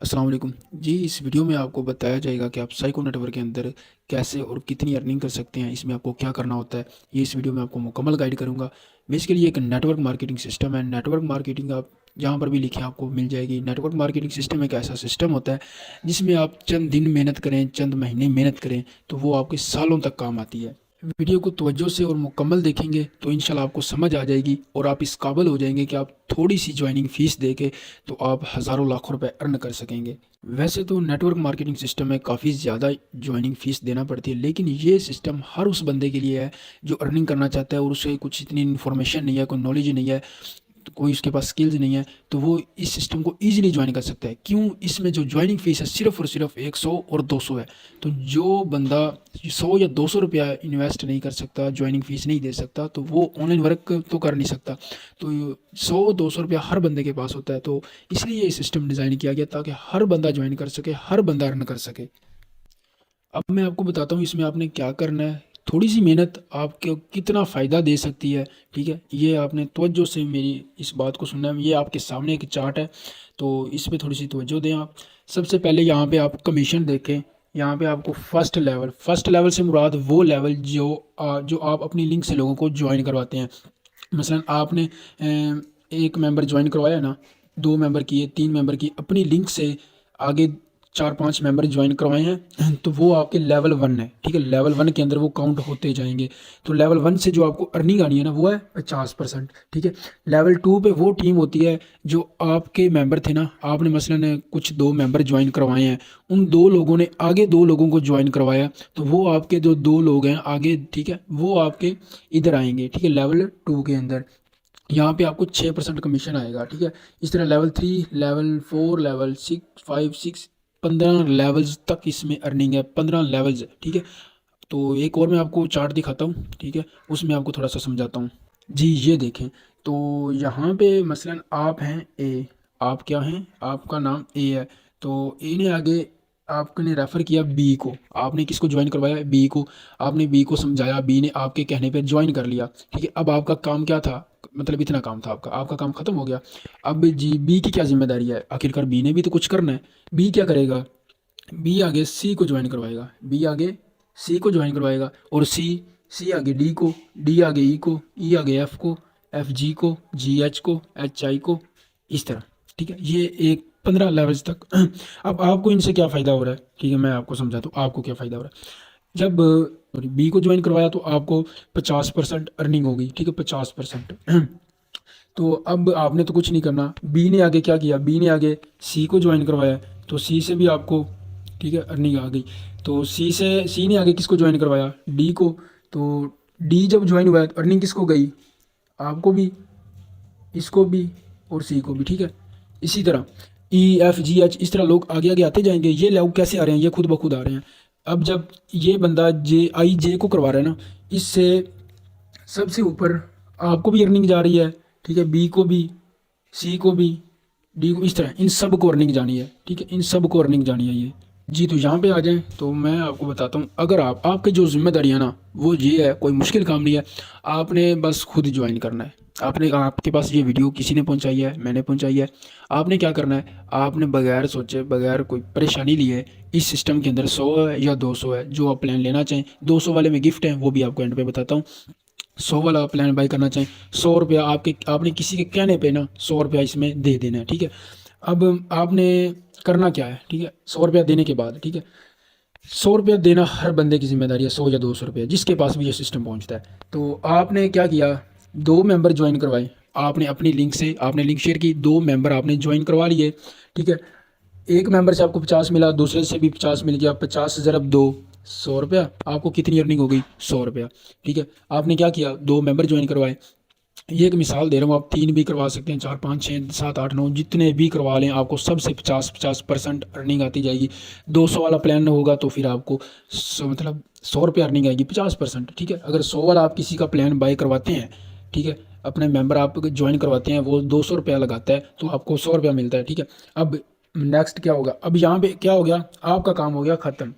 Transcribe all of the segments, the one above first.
अस्सलाम वालेकुम जी। इस वीडियो में आपको बताया जाएगा कि आप साइको नेटवर्क के अंदर कैसे और कितनी अर्निंग कर सकते हैं, इसमें आपको क्या करना होता है। ये इस वीडियो में आपको मुकम्मल गाइड करूंगा। बेसिकली ये एक नेटवर्क मार्केटिंग सिस्टम है। नेटवर्क मार्केटिंग आप जहाँ पर भी लिखें आपको मिल जाएगी। नेटवर्क मार्केटिंग सिस्टम एक ऐसा सिस्टम होता है जिसमें आप चंद दिन मेहनत करें, चंद महीने मेहनत करें तो वो आपके सालों तक काम आती है। वीडियो को तवज्जो से और मुकम्मल देखेंगे तो इंशाल्लाह आपको समझ आ जाएगी और आप इस काबिल हो जाएंगे कि आप थोड़ी सी ज्वाइनिंग फ़ीस दे के तो आप हज़ारों लाखों रुपए अर्न कर सकेंगे। वैसे तो नेटवर्क मार्केटिंग सिस्टम में काफ़ी ज़्यादा ज्वाइनिंग फ़ीस देना पड़ती है, लेकिन ये सिस्टम हर उस बंदे के लिए है जो अर्निंग करना चाहता है और उसे कुछ इतनी इन्फॉर्मेशन नहीं है, कोई नॉलेज नहीं है, तो कोई उसके पास स्किल्स नहीं है, तो वो इस सिस्टम को ईजिली ज्वाइन कर सकता है। क्यों? इसमें जो ज्वाइनिंग फ़ीस है सिर्फ़ और सिर्फ 100 और 200 है। तो जो बंदा 100 या 200 रुपया इन्वेस्ट नहीं कर सकता, ज्वाइनिंग फ़ीस नहीं दे सकता, तो वो ऑनलाइन वर्क तो कर नहीं सकता। तो 100-200 रुपया हर बंदे के पास होता है, तो इसलिए ये सिस्टम डिज़ाइन किया गया ताकि हर बंदा ज्वाइन कर सके, हर बंदा अर्न कर सके। अब मैं आपको बताता हूँ इसमें आपने क्या करना है। थोड़ी सी मेहनत आपको कितना फ़ायदा दे सकती है, ठीक है। ये आपने तवज्जो से मेरी इस बात को सुनना है। ये आपके सामने एक चार्ट है, तो इसमें थोड़ी सी तवज्जो दें आप। सबसे पहले यहाँ पे आप कमीशन देखें। यहाँ पे आपको फर्स्ट लेवल से मुराद वो लेवल जो आप अपनी लिंक से लोगों को ज्वाइन करवाते हैं। मसलन आपने एक मेंबर ज्वाइन करवाया ना, 2 मेंबर किए, 3 मेंबर की अपनी लिंक से आगे 4-5 मेंबर ज्वाइन करवाए हैं तो वो आपके लेवल 1 है, ठीक है। लेवल 1 के अंदर वो काउंट होते जाएंगे। तो लेवल 1 से जो आपको अर्निंग आनी है ना वो है 50%, ठीक है। लेवल 2 पे वो टीम होती है जो आपके मेंबर थे ना, आपने मसलन कुछ 2 मेंबर ज्वाइन करवाए हैं, उन 2 लोगों ने आगे 2 लोगों को ज्वाइन करवाया, तो वो आपके जो 2 लोग हैं आगे, ठीक है, वो आपके इधर आएंगे, ठीक है, लेवल 2 के अंदर। यहाँ पे आपको 6% कमीशन आएगा, ठीक है। इस तरह लेवल 3, लेवल 4, लेवल 6, 5, 6, 15 लेवल्स तक इसमें अर्निंग है। 15 लेवल्स है, ठीक है। तो एक और मैं आपको चार्ट दिखाता हूँ, ठीक है, उसमें आपको थोड़ा सा समझाता हूँ। जी ये देखें, तो यहाँ पे मसलन आप हैं ए, आप क्या हैं, आपका नाम ए है, तो ए ने आगे आपने रेफ़र किया बी को। आपने किसको ज्वाइन करवाया? बी को। आपने बी को समझाया, बी ने आपके कहने पे ज्वाइन कर लिया, ठीक है। अब आपका काम क्या था? मतलब इतना काम था आपका, आपका काम ख़त्म हो गया। अब जी बी की क्या ज़िम्मेदारी है? आखिरकार बी ने भी तो कुछ करना है। बी क्या करेगा? बी आगे सी को ज्वाइन करवाएगा, बी आगे सी को ज्वाइन करवाएगा, और सी आगे डी को, डी आगे ई को, ई आगे एफ को, एफ जी को, जी एच को, एच आई को, इस तरह, ठीक है। ये एक 15 लेवल्स तक। अब आपको इनसे क्या फ़ायदा हो रहा है, ठीक है, मैं आपको समझाता हूँ आपको क्या फ़ायदा हो रहा है। जब बी को ज्वाइन करवाया तो आपको 50% अर्निंग होगी, ठीक है, 50%। तो अब आपने तो कुछ नहीं करना। बी ने आगे क्या किया? बी ने आगे सी को ज्वाइन करवाया, तो सी से भी आपको, ठीक है, अर्निंग आ गई। तो सी ने आगे किसको ज्वाइन करवाया? डी को। तो डी जब ज्वाइन हुआ तो अर्निंग किसको गई? आपको भी, इसको भी, और सी को भी, ठीक है। इसी तरह ई एफ जी एच, इस तरह लोग आगे आगे आते जाएंगे। ये लोग कैसे आ रहे हैं? ये खुद ब खुद आ रहे हैं। अब जब ये बंदा जे को करवा रहा है ना, इससे सबसे ऊपर आपको भी अर्निंग जा रही है, ठीक है, बी को भी, सी को भी, डी को, इस तरह इन सब को अर्निंग जानी है, ठीक है, इन सब को अर्निंग जानी है ये। जी तो यहाँ पे आ जाएं तो मैं आपको बताता हूँ। अगर आपके जो जिम्मेदारी है ना वो ये है, कोई मुश्किल काम नहीं है, आपने बस खुद ज्वाइन करना है। आपके पास ये वीडियो किसी ने पहुँचाई है, मैंने पहुँचाई है। आपने क्या करना है? आपने बगैर सोचे, बगैर कोई परेशानी लिए इस सिस्टम के अंदर 100 है या 200 है, जो आप प्लान लेना चाहें, 200 वाले में गिफ्ट है, वो भी आपको एंड पे बताता हूँ। 100 वाला प्लान बाई करना चाहें, 100 रुपया आपने किसी के कहने पे ना 100 रुपया इसमें दे देना है, ठीक है। अब आपने करना क्या है, ठीक है, 100 रुपया देने के बाद, ठीक है, 100 रुपया देना हर बंदे की जिम्मेदारी है, 100 या 200 रुपया जिसके पास भी ये सिस्टम पहुंचता है। तो आपने क्या किया? 2 मेंबर ज्वाइन करवाए। आपने अपनी लिंक से, आपने लिंक शेयर की, 2 मेंबर आपने ज्वाइन करवा लिए, ठीक है। एक मेंबर से आपको 50 मिला, दूसरे से भी 50 मिल गया, 50 ज़रब 2, 100 रुपया। आपको कितनी अर्निंग हो गई? 100 रुपया, ठीक है। आपने क्या किया? 2 मेंबर ज्वाइन करवाए। ये एक मिसाल दे रहा हूँ, आप 3 भी करवा सकते हैं, 4, 5, 6, 7, 8, 9 जितने भी करवा लें, आपको सबसे 50% अर्निंग आती जाएगी। 200 वाला प्लान होगा तो फिर आपको मतलब 100 रुपये अर्निंग आएगी, 50%, ठीक है। अगर 100 वाला आप किसी का प्लान बाय करवाते हैं, ठीक है, अपने मेंबर आप ज्वाइन करवाते हैं, वो 200 रुपया लगाता है तो आपको 100 रुपया मिलता है, ठीक है। अब नेक्स्ट क्या होगा? अब यहाँ पे क्या हो गया? आपका काम हो गया ख़त्म।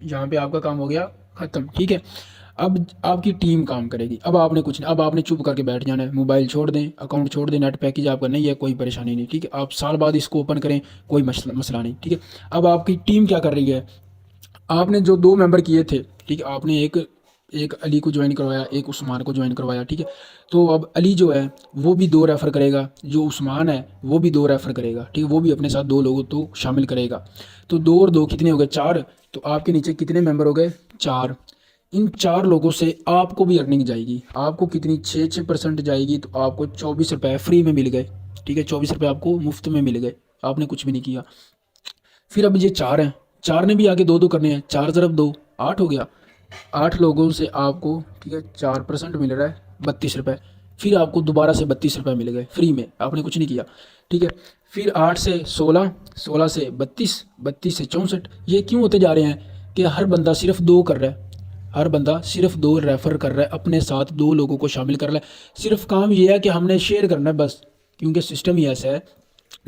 यहाँ पे आपका काम हो गया ख़त्म, ठीक है। अब आपकी टीम काम करेगी। अब आपने कुछ नहीं, अब आपने चुप करके बैठ जाना है, मोबाइल छोड़ दें, अकाउंट छोड़ दें, नेट पैकेज आपका नहीं है, कोई परेशानी नहीं, ठीक है। आप साल बाद इसको ओपन करें, कोई मसला मसला नहीं, ठीक है। अब आपकी टीम क्या कर रही है, आपने जो 2 मेंबर किए थे, ठीक है, आपने एक एक अली को ज्वाइन करवाया, एक उस्मान को ज्वाइन करवाया, ठीक है। तो अब अली जो है वो भी 2 रेफ़र करेगा, जो उस्मान है वो भी 2 रेफ़र करेगा, ठीक है, वो भी अपने साथ 2 लोगों तो शामिल करेगा। तो 2 और 2 कितने हो गए, 4। तो आपके नीचे कितने मेंबर हो गए, 4। इन 4 लोगों से आपको भी अर्निंग जाएगी, आपको कितनी 6% जाएगी, तो आपको 24 रुपये फ्री में मिल गए, ठीक है। 24 रुपये आपको मुफ्त में मिल गए, आपने कुछ भी नहीं किया। फिर अब ये 4 हैं, 4 ने भी आगे 2-2 करने हैं, 4 ज़रब 2 8 हो गया। 8 लोगों से आपको, ठीक है, 4% मिल रहा है 32 रुपये। फिर आपको दोबारा से 32 रुपये मिल गए फ्री में, आपने कुछ नहीं किया, ठीक है। फिर 8 से 16, 16 से 32, 32 से 64। ये क्यों होते जा रहे हैं कि हर बंदा सिर्फ 2 कर रहा है, हर बंदा सिर्फ 2 रेफ़र कर रहा है, अपने साथ 2 लोगों को शामिल कर रहा है। सिर्फ काम ये है कि हमने शेयर करना है बस, क्योंकि सिस्टम ही ऐसा है,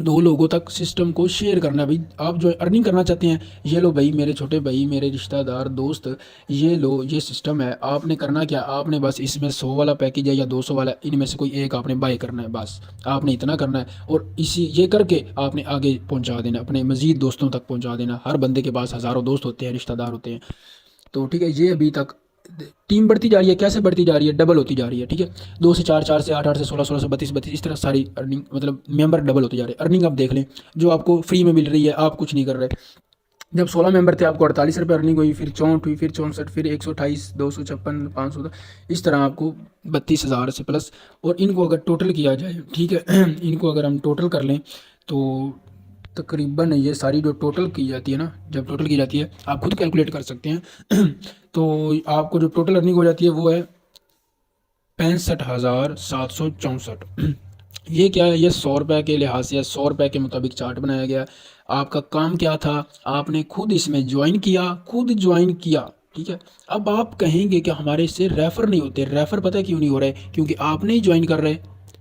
2 लोगों तक सिस्टम को शेयर करना है। भाई आप जो अर्निंग करना चाहते हैं, ये लो भाई मेरे छोटे भाई, मेरे रिश्तेदार, दोस्त, ये लो, ये सिस्टम है। आपने करना क्या, आपने बस इसमें 100 वाला पैकेज है या 200 वाला, इनमें से कोई एक आपने बाय करना है, बस आपने इतना करना है। और इसी ये करके आपने आगे पहुंचा देना, अपने मज़ीद दोस्तों तक पहुंचा देना। हर बंदे के पास हज़ारों दोस्त होते हैं, रिश्तेदार होते हैं। तो ठीक है, ये अभी तक टीम बढ़ती जा रही है, कैसे बढ़ती जा रही है, डबल होती जा रही है, ठीक है। 2 से 4, 4 से 8, 8 से 16, 16 से 32, 32, इस तरह सारी अर्निंग, मतलब मेंबर डबल होते जा रहे हैं। अर्निंग आप देख लें, जो आपको फ्री में मिल रही है, आप कुछ नहीं कर रहे। जब 16 मेंबर थे आपको 48 रुपये अर्निंग हुई, फिर 64 हुई, फिर 64, फिर 128, 256, 500, इस तरह आपको 32,000 से प्लस। और इनको अगर टोटल किया जाए, ठीक है, इनको अगर हम टोटल कर लें तो तकरीबन ये सारी जो टोटल की जाती है ना, जब टोटल की जाती है आप खुद कैलकुलेट कर सकते हैं तो आपको जो टोटल अर्निंग हो जाती है वो है 65,764। ये क्या है, ये 100 रुपये के लिहाज से, 100 रुपये के मुताबिक चार्ट बनाया गया। आपका काम क्या था, आपने खुद इसमें ज्वाइन किया, खुद ज्वाइन किया, ठीक है। अब आप कहेंगे कि हमारे इससे रेफ़र नहीं होते, रेफ़र पता है क्यों नहीं हो रहे, क्योंकि आपने ही ज्वाइन कर रहे।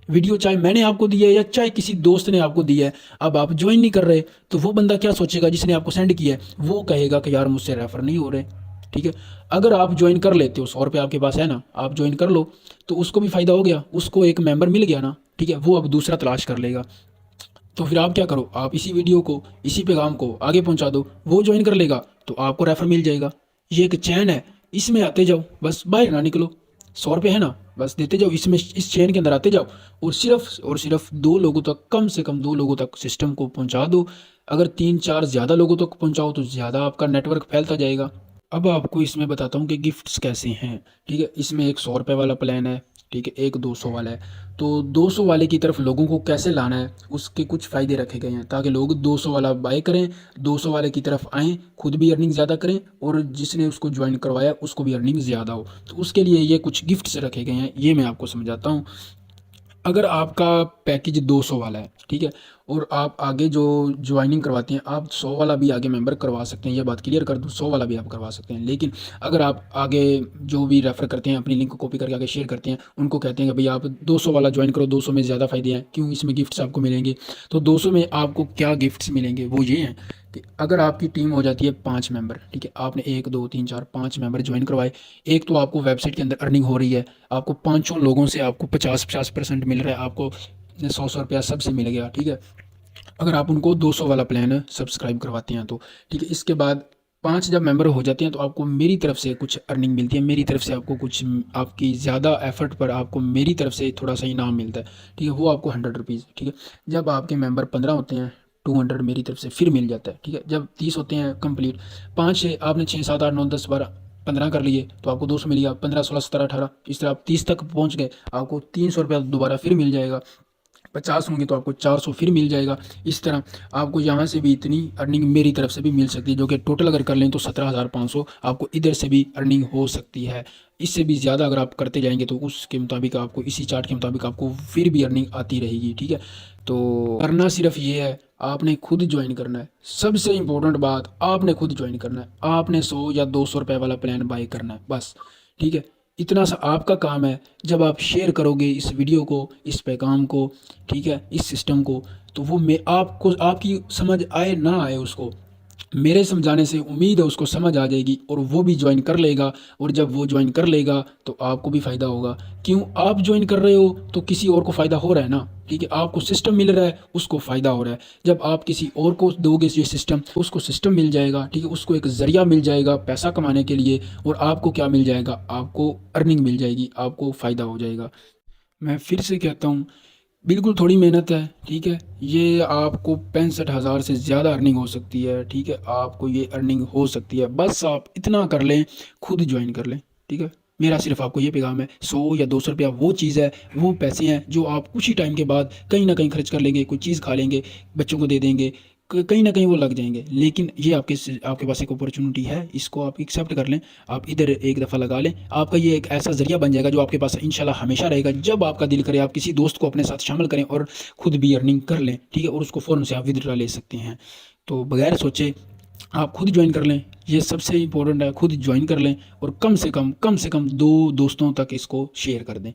वीडियो चाहे मैंने आपको दी है या चाहे किसी दोस्त ने आपको दी है, अब आप ज्वाइन नहीं कर रहे, तो वो बंदा क्या सोचेगा जिसने आपको सेंड किया है, वो कहेगा कि यार मुझसे रेफ़र नहीं हो रहे, ठीक है। अगर आप ज्वाइन कर लेते हो, 100 रुपये आपके पास है ना, आप ज्वाइन कर लो, तो उसको भी फ़ायदा हो गया, उसको एक मेंबर मिल गया ना, ठीक है। वो अब दूसरा तलाश कर लेगा। तो फिर आप क्या करो, आप इसी वीडियो को, इसी पैगाम को आगे पहुंचा दो, वो ज्वाइन कर लेगा तो आपको रेफर मिल जाएगा। ये एक चैन है, इसमें आते जाओ, बस बाहर ना निकलो। 100 रुपये है ना, बस देते जाओ, इसमें इस चेन के अंदर आते जाओ, और सिर्फ 2 लोगों तक, कम से कम 2 लोगों तक सिस्टम को पहुंचा दो। अगर 3-4 ज़्यादा लोगों तक पहुंचाओ तो ज़्यादा आपका नेटवर्क फैलता जाएगा। अब आपको इसमें बताता हूँ कि गिफ्ट्स कैसे हैं, ठीक है। इसमें एक 100 रुपये वाला प्लान है, ठीक है, एक 200 वाला है। तो 200 वाले की तरफ लोगों को कैसे लाना है, उसके कुछ फ़ायदे रखे गए हैं ताकि लोग 200 वाला बाय करें, 200 वाले की तरफ आएँ, खुद भी अर्निंग ज़्यादा करें और जिसने उसको ज्वाइन करवाया उसको भी अर्निंग ज़्यादा हो। तो उसके लिए ये कुछ गिफ्ट्स रखे गए हैं, ये मैं आपको समझाता हूँ। अगर आपका पैकेज 200 वाला है, ठीक है, और आप आगे जो ज्वाइनिंग करवाते हैं, आप 100 वाला भी आगे मेंबर करवा सकते हैं, ये बात क्लियर कर दूँ, 100 वाला भी आप करवा सकते हैं। लेकिन अगर आप आगे जो भी रेफ़र करते हैं, अपनी लिंक को कॉपी करके आगे शेयर करते हैं, उनको कहते हैं कि भाई आप 200 वाला ज्वाइन करो, 200 में ज़्यादा फ़ायदे हैं, क्यों, इसमें गिफ्ट्स आपको मिलेंगे। तो 200 में आपको क्या गिफ्ट्स मिलेंगे, वो ये हैं कि अगर आपकी टीम हो जाती है 5 मेंबर, ठीक है, आपने 1, 2, 3, 4, 5 मेंबर ज्वाइन करवाए, एक तो आपको वेबसाइट के अंदर अर्निंग हो रही है, आपको 5 लोगों से आपको 50% मिल रहा है, आपको 100 रुपया सबसे मिल गया, ठीक है। अगर आप उनको 200 वाला प्लान सब्सक्राइब करवाते हैं तो, ठीक है। इसके बाद 5 जब मेंबर हो जाते हैं तो आपको मेरी तरफ से कुछ अर्निंग मिलती है, मेरी तरफ से आपको कुछ, आपकी ज़्यादा एफर्ट पर आपको मेरी तरफ से थोड़ा सा इनाम मिलता है, ठीक है, वो आपको 100 रुपीज़, ठीक है। जब आपके मेंबर 15 होते हैं, 200 मेरी तरफ से फिर मिल जाता है, ठीक है। जब 30 होते हैं कंप्लीट, 5 से आपने 6, 7, 8, 9, 10, 12, 15 कर लिए तो आपको 200 मिल गया, 15, 16, 17, 18, इस तरह आप 30 तक पहुंच गए, आपको 300 रुपया दोबारा फिर मिल जाएगा। 50 होंगे तो आपको 400 फिर मिल जाएगा। इस तरह आपको यहाँ से भी इतनी अर्निंग मेरी तरफ से भी मिल सकती है, जो कि टोटल अगर कर लें तो 17,500 आपको इधर से भी अर्निंग हो सकती है। इससे भी ज़्यादा अगर आप करते जाएंगे तो उसके मुताबिक आपको, इसी चार्ट के मुताबिक आपको फिर भी अर्निंग आती रहेगी, ठीक है। तो करना सिर्फ ये है, आपने खुद ज्वाइन करना है, सबसे इम्पोर्टेंट बात, आपने खुद ज्वाइन करना है, आपने 100 या 200 रुपये वाला प्लान बाय करना है बस, ठीक है। इतना सा आपका काम है। जब आप शेयर करोगे इस वीडियो को, इस पैगाम को, ठीक है, इस सिस्टम को, तो वो मैं आपको, आपकी समझ आए ना आए उसको, मेरे समझाने से उम्मीद है उसको समझ आ जाएगी और वो भी ज्वाइन कर लेगा। और जब वो ज्वाइन कर लेगा तो आपको भी फ़ायदा होगा। क्यों? आप ज्वाइन कर रहे हो तो किसी और को फ़ायदा हो रहा है ना, ठीक है। आपको सिस्टम मिल रहा है, उसको फ़ायदा हो रहा है। जब आप किसी और को दोगे ये सिस्टम, उसको सिस्टम मिल जाएगा, ठीक है। उसको एक ज़रिया मिल जाएगा पैसा कमाने के लिए। और आपको क्या मिल जाएगा? आपको अर्निंग मिल जाएगी, आपको फ़ायदा हो जाएगा। मैं फिर से कहता हूँ, बिल्कुल थोड़ी मेहनत है, ठीक है। ये आपको 65,000 से ज़्यादा अर्निंग हो सकती है, ठीक है। आपको ये अर्निंग हो सकती है, बस आप इतना कर लें, खुद ज्वाइन कर लें, ठीक है। मेरा सिर्फ आपको ये पैगाम है, 100 या 200 रुपया वो चीज़ है, वो पैसे हैं जो आप कुछ ही टाइम के बाद कहीं ना कहीं खर्च कर लेंगे, कोई चीज़ खा लेंगे, बच्चों को दे देंगे, कहीं ना कहीं वो लग जाएंगे। लेकिन ये आपके पास एक अपॉर्चुनिटी है, इसको आप एक्सेप्ट कर लें। आप इधर एक दफ़ा लगा लें, आपका ये एक ऐसा ज़रिया बन जाएगा जो आपके पास इंशाल्लाह हमेशा रहेगा। जब आपका दिल करे आप किसी दोस्त को अपने साथ शामिल करें और खुद भी अर्निंग कर लें, ठीक है। और उसको फ़ौरन से आप विदड्रा ले सकते हैं। तो बगैर सोचे आप खुद ज्वाइन कर लें, ये सबसे इंपॉर्टेंट है। खुद ज्वाइन कर लें और कम से कम 2 दोस्तों तक इसको शेयर कर दें।